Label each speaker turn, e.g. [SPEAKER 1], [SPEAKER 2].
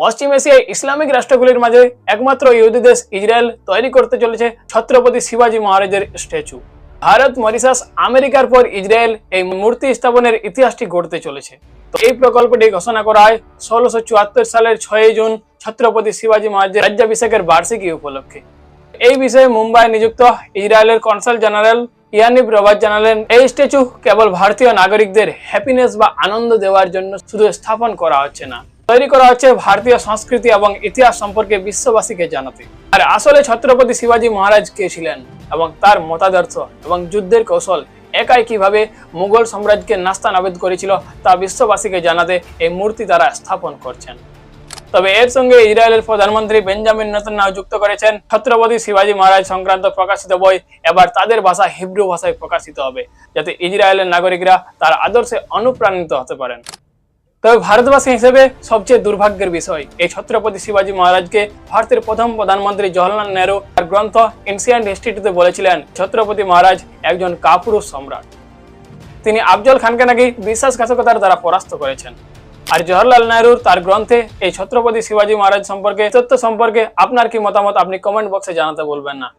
[SPEAKER 1] পশ্চিম এশিয়ায় ইসলামিক রাষ্ট্রগুলির মাঝে একমাত্র ইহুদি দেশ ইসরায়েল তৈরি করতে চলেছে ছত্রপতি শিবাজী মহারাজের স্ট্যাচু। ভারত, মরিশাস, আমেরিকার পর ইসরায়েল এই মূর্তি স্থাপনের ইতিহাসটি গড়তে চলেছে। তো এই প্রকল্পটি ঘোষণা করা হয় 1674 সালের 6 জুন ছত্রপতি শিবাজী মহারাজের রাজ্যাভিষেকের বার্ষিকী উপলক্ষে। এই বিষয়ে মুম্বাই নিযুক্ত ইসরায়েলের কনসাল জেনারেল ইয়ানিব রবাজ জানালেন, এই স্ট্যাচু কেবল ভারতীয় নাগরিকদের হ্যাপিনেস বা আনন্দ দেওয়ার জন্য শুধু স্থাপন করা হচ্ছে না, তৈরি করা হচ্ছে ভারতীয় সংস্কৃতি এবং ইতিহাস সম্পর্কে বিশ্ববাসীকে জানাতে। আর আসলে ছত্রপতি শিবাজী মহারাজ কে ছিলেন এবং তার মতাদর্শ এবং যুদ্ধের কৌশল একাই কিভাবে মুঘল সাম্রাজ্যকে নাস্তানাবুদ করেছিল তা বিশ্ববাসীকে জানাতে এই মূর্তি তারা স্থাপন করছেন। তবে এর সঙ্গে ইসরায়েলের প্রধানমন্ত্রী বেঞ্জামিন নেতানিয়াহু যুক্ত করেছেন, ছত্রপতি শিবাজী মহারাজ সংক্রান্ত প্রকাশিত বই এবার তাদের ভাষা হিব্রু ভাষায় প্রকাশিত হবে, যাতে ইসরায়েলের নাগরিকরা তার আদর্শে অনুপ্রাণিত হতে পারেন। তবে ভারতবাসী হিসেবে সবচেয়ে দুর্ভাগ্যের বিষয়, এই ছত্রপতি শিবাজী মহারাজকে ভারতের প্রথম প্রধানমন্ত্রী জওহরলাল নেহরু তার গ্রন্থ এনসিয়েন্ট হিস্ট্রিতে বলেছিলেন ছত্রপতি মহারাজ একজন কাপুরুষ সম্রাট। তিনি আফজল খানকে নাকি বিশ্বাসঘাতকতার দ্বারা পরাস্ত করেছেন। আর জওহরলাল নেহরুর তার গ্রন্থে এই ছত্রপতি শিবাজী মহারাজ সম্পর্কে তথ্য সম্পর্কে আপনার কি মতামত আপনি কমেন্ট বক্সে জানাতে বলবেন না।